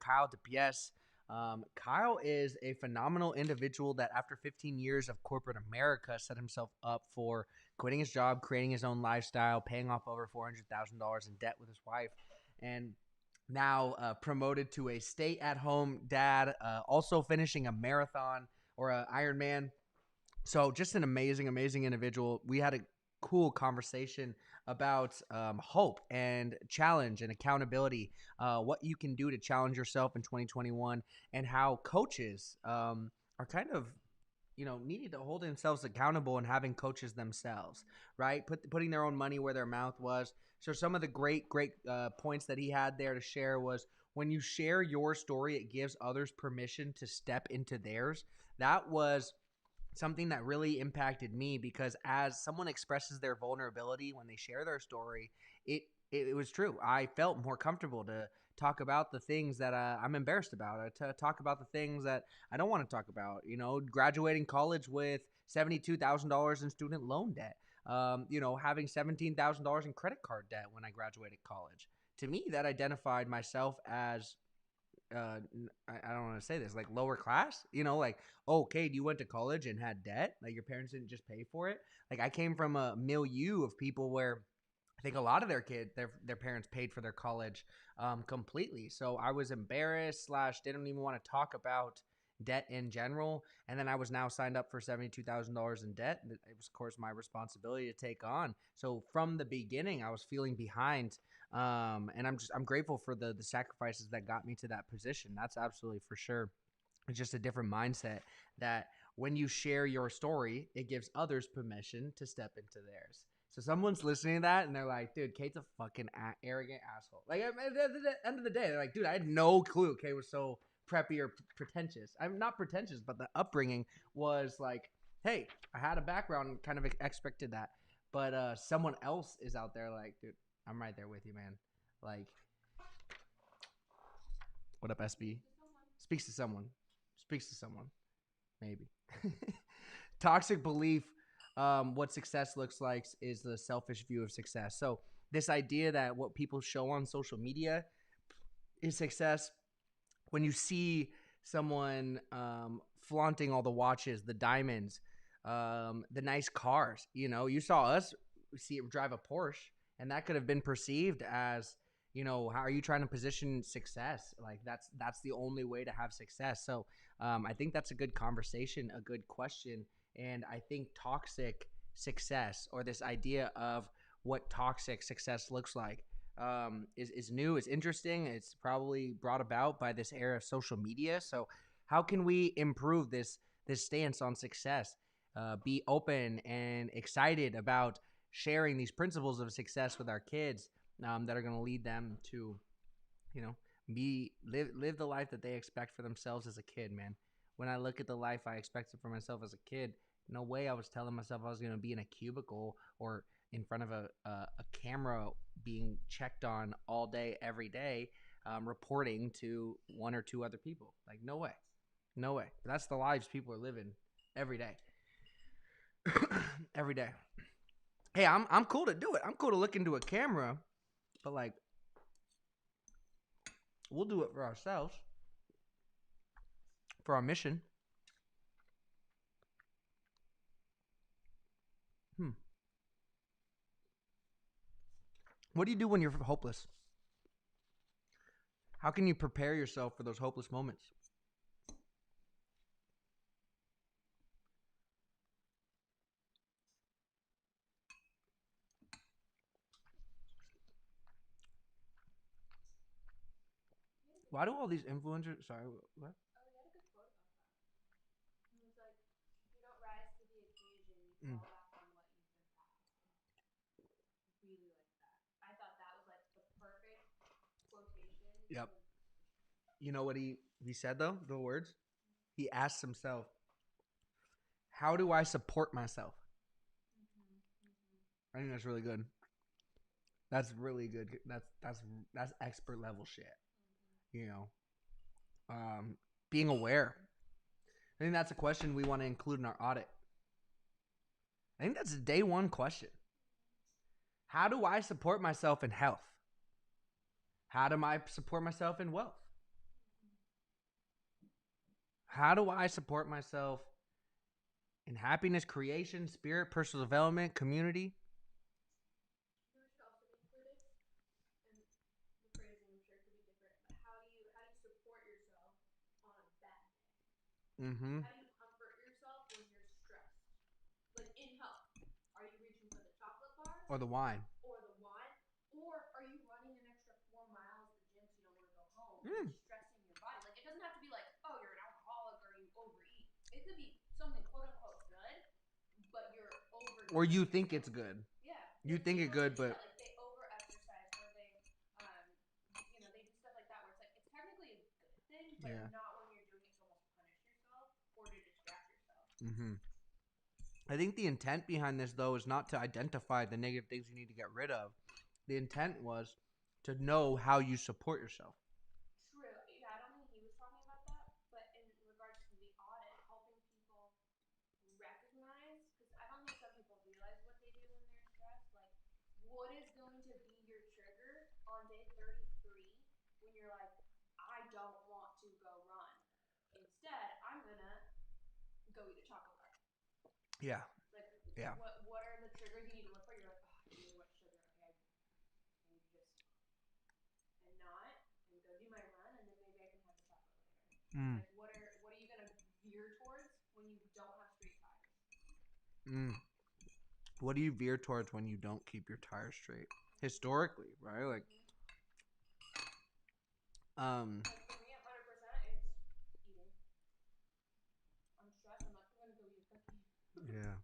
Kyle Depiesse. Kyle is a phenomenal individual that after 15 years of corporate America set himself up for quitting his job, creating his own lifestyle, paying off over $400,000 in debt with his wife, and now promoted to a stay-at-home dad, also finishing a marathon or an Ironman. So just an amazing, amazing individual. We had a cool conversation about hope and challenge and accountability, what you can do to challenge yourself in 2021, and how coaches are kind of needing to hold themselves accountable and having coaches themselves, right? Putting their own money where their mouth was. So some of the great points that he had there to share was when you share your story, it gives others permission to step into theirs. That was something that really impacted me because as someone expresses their vulnerability when they share their story, it was true. I felt more comfortable to talk about the things that I'm embarrassed about, to talk about the things that I don't want to talk about. Graduating college with $72,000 in student loan debt, having $17,000 in credit card debt when I graduated college. To me, that identified myself as I don't want to say this, like lower class, like, oh, okay, you went to college and had debt, like your parents didn't just pay for it. Like I came from a milieu of people where I think a lot of their parents paid for their college completely. So I was embarrassed slash didn't even want to talk about debt in general. And then I was now signed up for $72,000 in debt. It was, of course, my responsibility to take on. So from the beginning, I was feeling behind. And I'm grateful for the sacrifices that got me to that position. That's absolutely for sure. It's just a different mindset that when you share your story, it gives others permission to step into theirs. So someone's listening to that and they're like, dude, Kate's a fucking arrogant asshole. Like at the end of the day, they're like, dude, I had no clue Kate was so preppy or pretentious. I'm not pretentious, but the upbringing was like, hey, I had a background and kind of expected that. But someone else is out there like, dude, I'm right there with you, man. Like, what up, SB? Speaks to someone. Speaks to someone. Maybe. Toxic belief, what success looks like is the selfish view of success. So this idea that what people show on social media is success. When you see someone flaunting all the watches, the diamonds, the nice cars, you saw us drive a Porsche, and that could have been perceived as, how are you trying to position success? Like that's the only way to have success. So I think that's a good conversation, a good question. And I think toxic success, or this idea of what toxic success looks like, is new, is interesting. It's probably brought about by this era of social media. So how can we improve this stance on success? Be open and excited about sharing these principles of success with our kids, that are going to lead them to, live the life that they expect for themselves as a kid, man. When I look at the life I expected for myself as a kid, no way I was telling myself I was going to be in a cubicle or in front of a camera being checked on all day, every day, reporting to one or two other people. Like, no way. No way. That's the lives people are living every day. Every day. Hey, I'm cool to do it. I'm cool to look into a camera, but like, we'll do it for ourselves, for our mission. What do you do when you're hopeless? How can you prepare yourself for those hopeless moments? Why do all these influencers? Sorry, what? Mm. Yep. You know what he said though? The words he asked himself, "How do I support myself?" I think that's really good. That's really good. That's expert level shit. You know, being aware. I think that's a question we want to include in our audit. I think that's a day one question. How do I support myself in health? How do I support myself in wealth? How do I support myself in happiness, creation, spirit, personal development, community? You should also include it, and the phrasing I'm sure could be different, but how do you support yourself on a bad day? Mm-hmm. How do you comfort yourself when you're stressed? Like in health, are you reaching for the chocolate bars Or the wine. or the wine? Or are you running an extra 4 miles to the gym so you don't want to go home and Mm. you're stressing your body? Like it doesn't have to be like, oh, you're an alcoholic or you overeat. It could be something quote unquote good, but you're Or overdoing you think it's yourself. good. Yeah, You there's think it people that good, do but that. Like they over exercise or um, they do stuff like that where it's like it's technically a good thing, but yeah. not when you're doing it to almost punish yourself or to distract yourself. Mm-hmm. I think the intent behind this, though, is not to identify the negative things you need to get rid of. The intent was to know how you support yourself. True. Yeah, I don't think he was talking about that, but in regards to the audit, helping people recognize, because I don't think some people realize what they do when they're stressed. Like, what is going to be your trigger on day 33 when you're like, I don't want to go run. Instead, I'm going to go eat a chocolate bar. Yeah. Like, Yeah. what are the triggers you need to look for? You're like, oh, I really want sugar. Okay, I need to just and not and go do my run and then maybe I can have the chocolate later. Mm. Like what are you gonna veer towards when you don't have straight tires? Mm. What do you veer towards when you don't keep your tires straight? Historically, right? Mm-hmm. Um, Like for me, 100%, it's eating. I'm stressed. I'm like, I'm gonna go eat a cookie. yeah.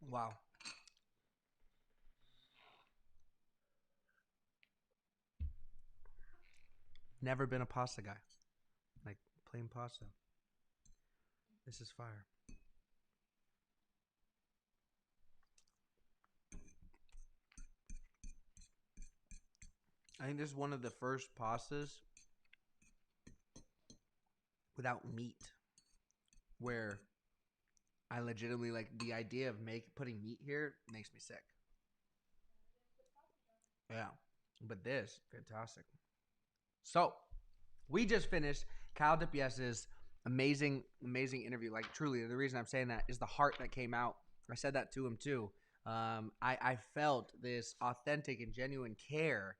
Wow. Never been a pasta guy. Like plain pasta. This is fire. I think this is one of the first pastas without meat where I legitimately like the idea of putting meat here makes me sick. Yeah. But this, fantastic. So we just finished Kyle Depiesse's amazing interview. Like truly, the reason I'm saying that is the heart that came out. I said that to him too. I felt this authentic and genuine care.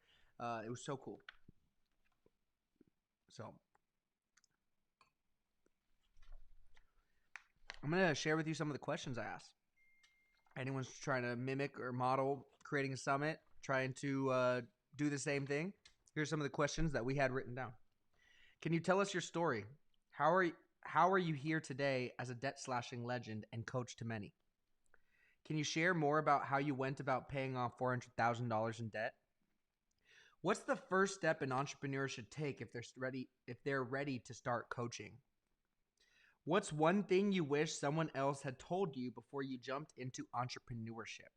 It was so cool. So I'm gonna share with you some of the questions I asked. Anyone's trying to mimic or model creating a summit, trying to do the same thing. Here's some of the questions that we had written down. Can you tell us your story? How are how are you here today as a debt slashing legend and coach to many? Can you share more about how you went about paying off $400,000 in debt? What's the first step an entrepreneur should take if they're ready to start coaching? What's one thing you wish someone else had told you before you jumped into entrepreneurship?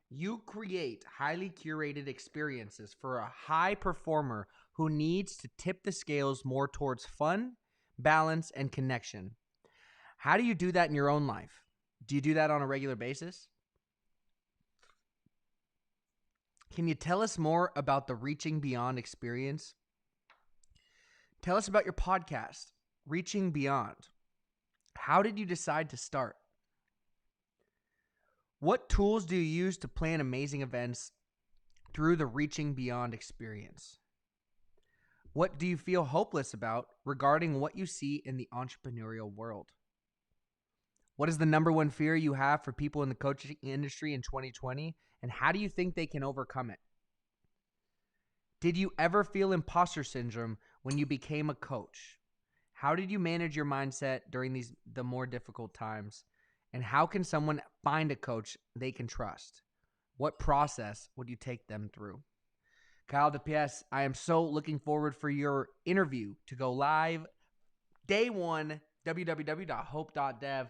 You create highly curated experiences for a high performer who needs to tip the scales more towards fun, balance, and connection. How do you do that in your own life? Do you do that on a regular basis? Can you tell us more about the Reaching Beyond experience? Tell us about your podcast, Reaching Beyond. How did you decide to start? What tools do you use to plan amazing events through the Reaching Beyond experience? What do you feel hopeless about regarding what you see in the entrepreneurial world? What is the number one fear you have for people in the coaching industry in 2020? And how do you think they can overcome it? Did you ever feel imposter syndrome when you became a coach? How did you manage your mindset during the more difficult times? And how can someone find a coach they can trust? What process would you take them through? Kyle Depiesse, I am so looking forward for your interview to go live day one, www.hope.dev.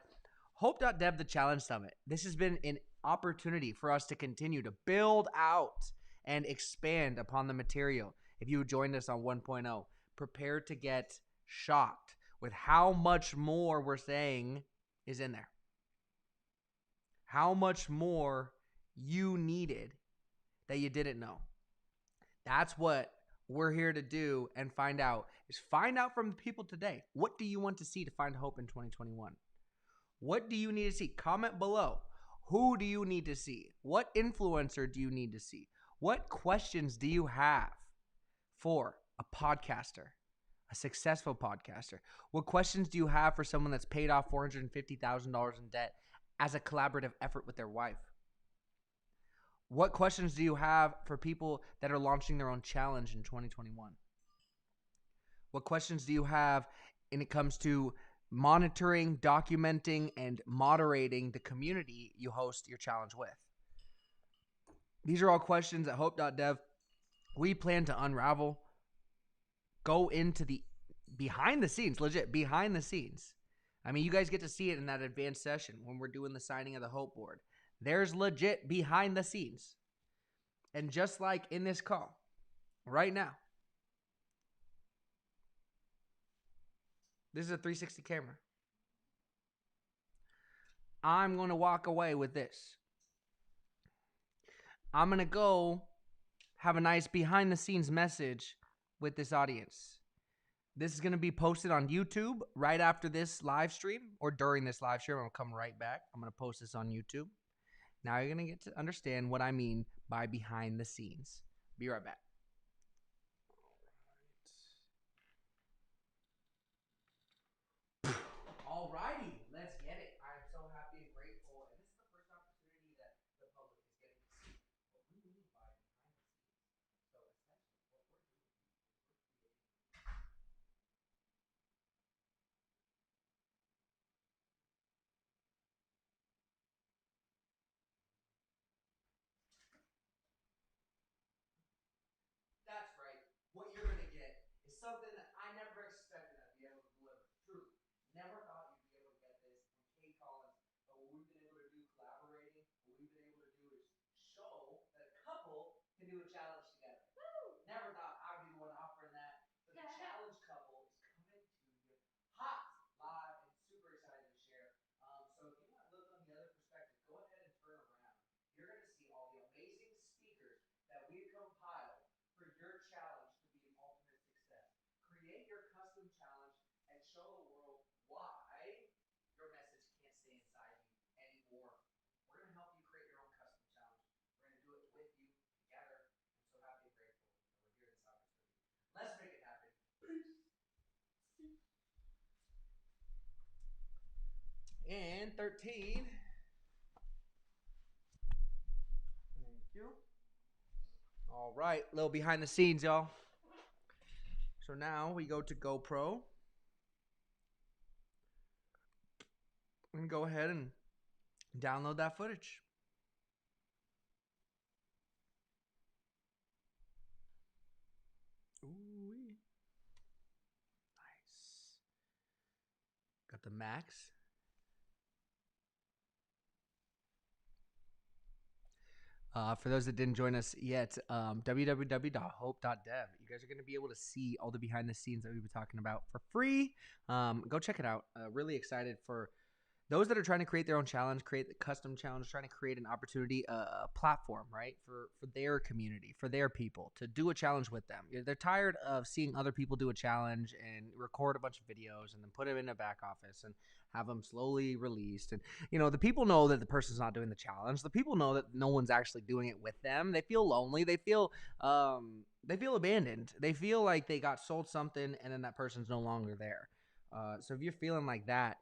Hope.dev, the Challenge Summit. This has been an opportunity for us to continue to build out and expand upon the material if you joined us on 1.0. prepare to get shocked with how much more we're saying is in there. How much more you needed that you didn't know. That's what we're here to do and find out from the people today. What do you want to see to find hope in 2021? What do you need to see? Comment below. Who do you need to see? What influencer do you need to see? What questions do you have for a podcaster, a successful podcaster? What questions do you have for someone that's paid off $450,000 in debt as a collaborative effort with their wife? What questions do you have for people that are launching their own challenge in 2021? What questions do you have when it comes to monitoring, documenting, and moderating the community you host your challenge with? These are all questions at hope.dev we plan to unravel, go into the behind the scenes, legit behind the scenes. I mean, you guys get to see it in that advanced session when we're doing the signing of the Hope Board. There's legit behind the scenes. And just like in this call, right now, this is a 360 camera. I'm going to walk away with this. I'm going to go have a nice behind the scenes message with this audience. This is going to be posted on YouTube right after this live stream or during this live stream. I'm going to come right back. I'm going to post this on YouTube. Now you're going to get to understand what I mean by behind the scenes. Be right back. All righty, let's get it. I'm so happy and grateful. And this is the first opportunity that the public is getting to see what we mean by behind the scenes. So essentially what we're doing is we're creating. That's right. What you're going to get is something that I never expected I'd be able to deliver. Truly. Never thought you'd be able to get this from Kate Collins. But what we've been able to do collaborating, what we've been able to do is show that a couple can do a challenge together. Woo! Never thought I'd be the one offering that. But the challenge couple is coming to you hot, live, and super excited to share. So if you want to look on the other perspective, go ahead and turn around. You're going to see all the amazing speakers that we've compiled for your challenge to be an ultimate success. Create your custom challenge and show the world why your message can't stay inside you anymore. We're going to help you create your own custom challenge. We're going to do it with you together. I'm so happy and grateful that we're here this opportunity. Let's make it happen. And 13. Thank you. All right, little behind the scenes, y'all. So now we go to GoPro. And go ahead and download that footage. Ooh, nice. Got the max. For those that didn't join us yet, www.hope.dev. You guys are going to be able to see all the behind the scenes that we've been talking about for free. Go check it out. Really excited for those that are trying to create their own challenge, create the custom challenge, trying to create an opportunity, a platform, right, for their community, for their people to do a challenge with them. They're tired of seeing other people do a challenge and record a bunch of videos and then put them in a back office and have them slowly released. And, the people know that the person's not doing the challenge. The people know that no one's actually doing it with them. They feel lonely. They feel abandoned. They feel like they got sold something and then that person's no longer there. So if you're feeling like that,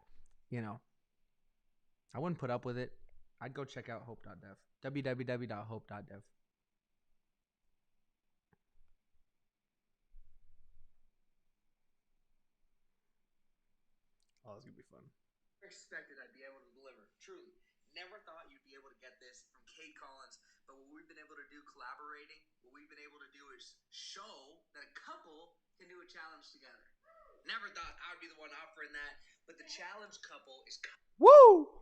I wouldn't put up with it. I'd go check out hope.dev. www.hope.dev. Oh, it's going to be fun. Expected I'd be able to deliver. Truly. Never thought you'd be able to get this from Kate Collins. But what we've been able to do collaborating, what we've been able to do is show that a couple can do a challenge together. Never thought I would be the one offering that. But the challenge couple is... Woo!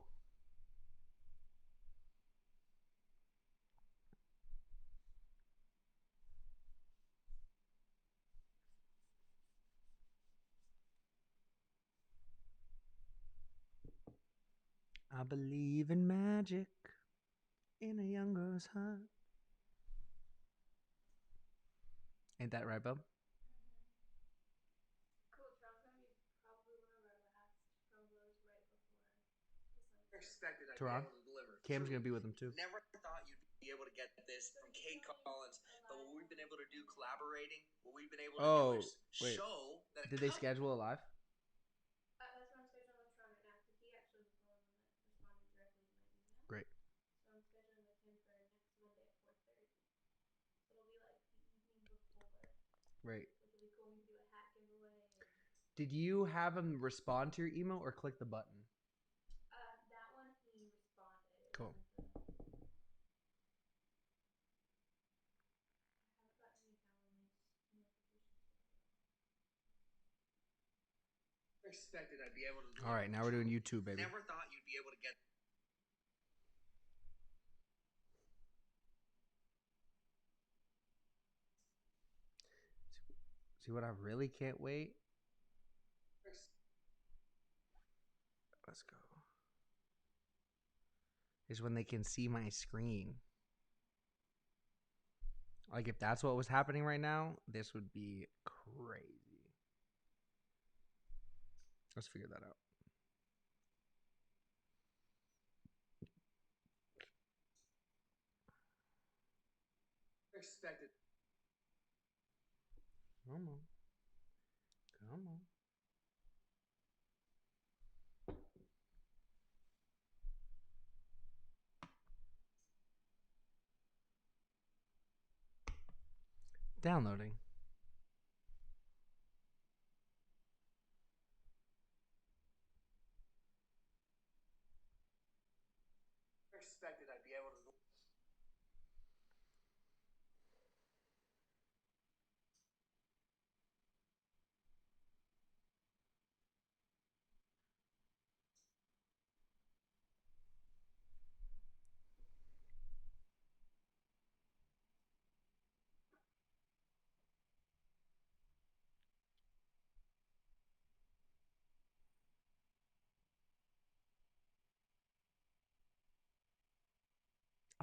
I believe in magic in a young girl's heart. Ain't that right, bub? Cool. Tomorrow's gonna be probably one of our last promos right before the sunset. Teron. Cam's gonna be with him too. Never thought you'd be able to get this from Kate Collins, but what we've been able to do collaborating, what we've been able to do is show that. Did they schedule a live? That's what I'm scheduling with Tron right now because he actually was the one that responded directly to my email. Great. So I'm scheduling with him for next Monday at 4:30. It'll be like the evening before. Right. Which will be cool. We can do a hat giveaway. Did you have him respond to your email or click the button? That one he responded. Cool. I haven't gotten any Calendly's notifications yet. Expected I'd be able to. All right, now we're doing YouTube, baby. Never thought you'd be able to get. See what I really can't wait? Let's go. Is when they can see my screen. Like if that's what was happening right now, this would be crazy. Let's figure that out. Expected. Come on. Come on. Downloading. Expected I'd be able to.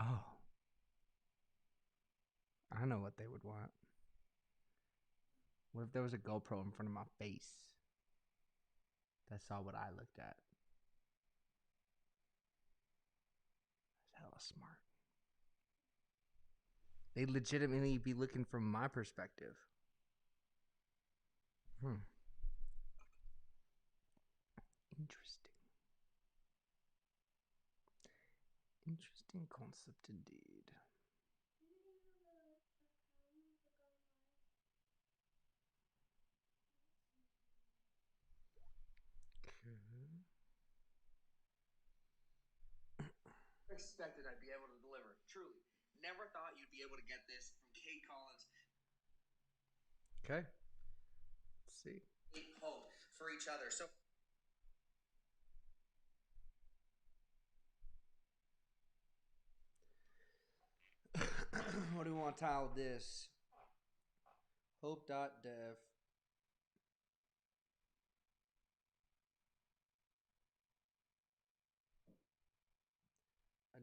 Oh. I know what they would want. What if there was a GoPro in front of my face that saw what I looked at? That's hella smart. They'd legitimately be looking from my perspective. Interesting. Interesting concept indeed. Expected I'd be able to deliver. Truly. Never thought you'd be able to get this from Kate Collins. Okay. Let's see. Hope for each other. So what do we want to tile this? Hope.dev.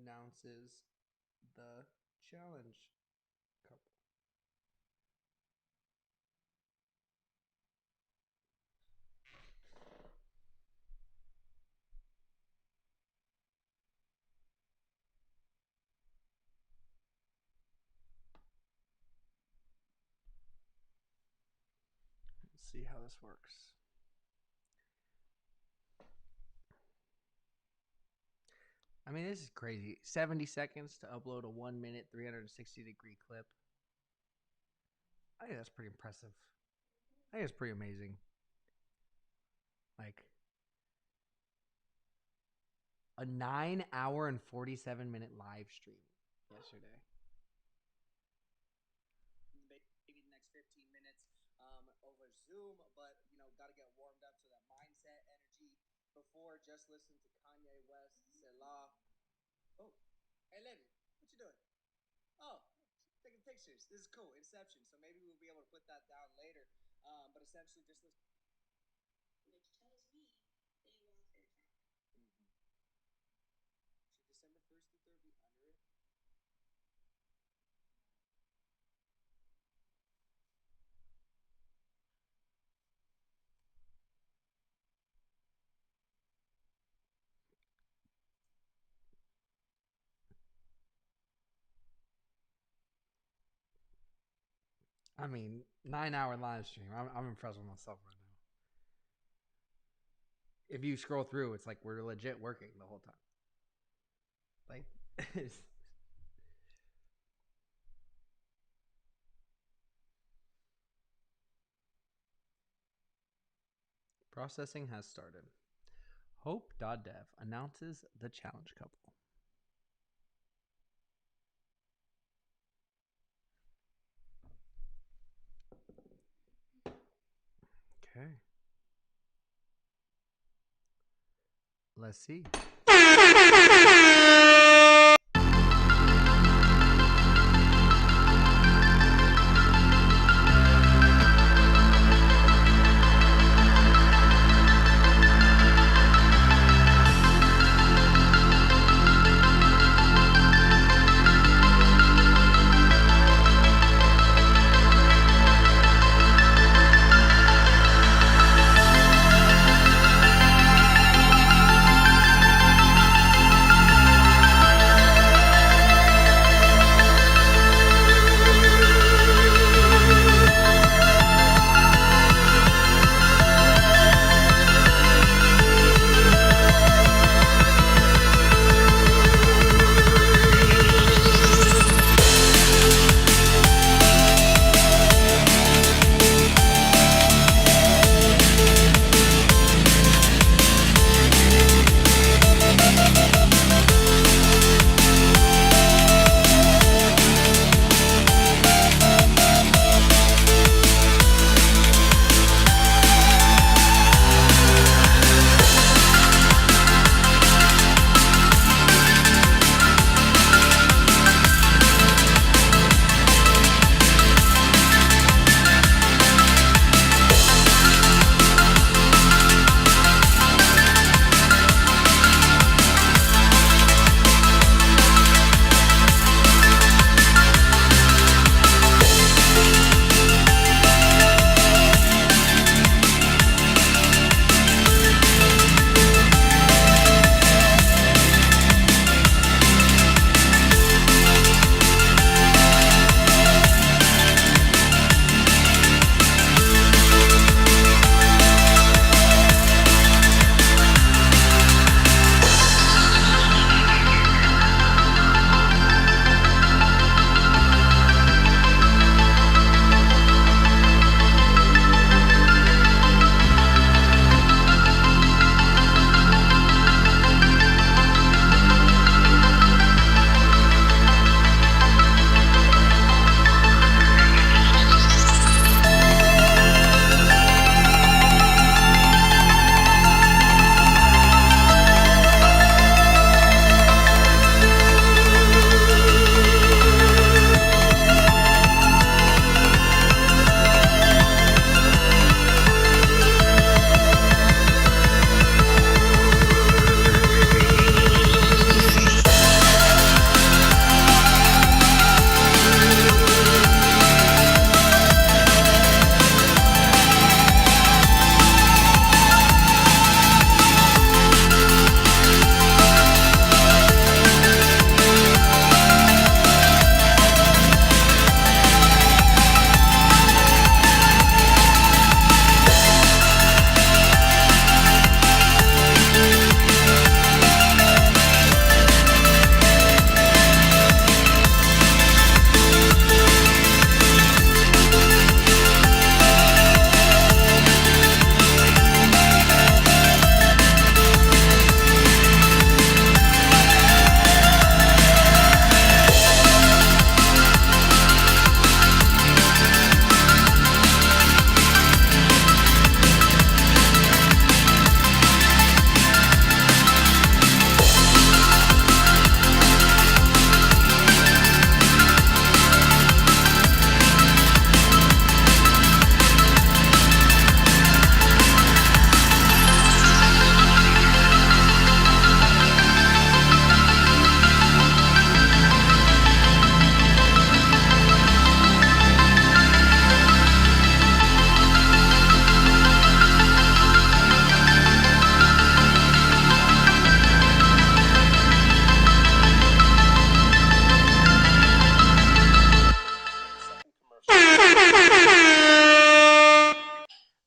Announces the challenge couple. Let's see how this works. I mean, this is crazy. 70 seconds to upload a 1 minute, 360-degree clip. I think that's pretty impressive. I think it's pretty amazing. Like, a 9-hour and 47-minute live stream yesterday. Maybe the next 15 minutes over Zoom, but, you know, got to get warmed up to that mindset, energy. Before, just listen to Kanye West, Selah. Oh, hey, lady, what you doing? Oh, taking pictures. This is cool. Inception. So maybe we'll be able to put that down later. But essentially, just listen. Which tells me they want their time. I mean, 9-hour live stream. I'm impressed with myself right now. If you scroll through, it's like we're legit working the whole time. Like, processing has started. Hope.dev announces the challenge couple. Okay. Let's see.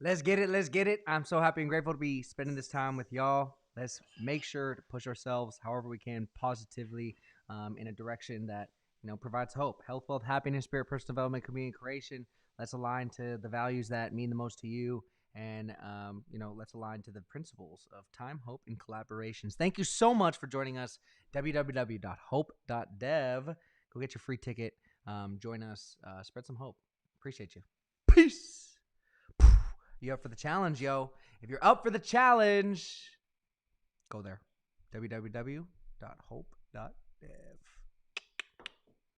Let's get it. Let's get it. I'm so happy and grateful to be spending this time with y'all. Let's make sure to push ourselves however we can positively in a direction that provides hope, health, wealth, happiness, spirit, personal development, community creation. Let's align to the values that mean the most to you, and let's align to the principles of time, hope, and collaborations. Thank you so much for joining us. www.hope.dev. Go get your free ticket. Join us. Spread some hope. Appreciate you. Peace. You up for the challenge, yo? If you're up for the challenge, go there. www.hope.dev.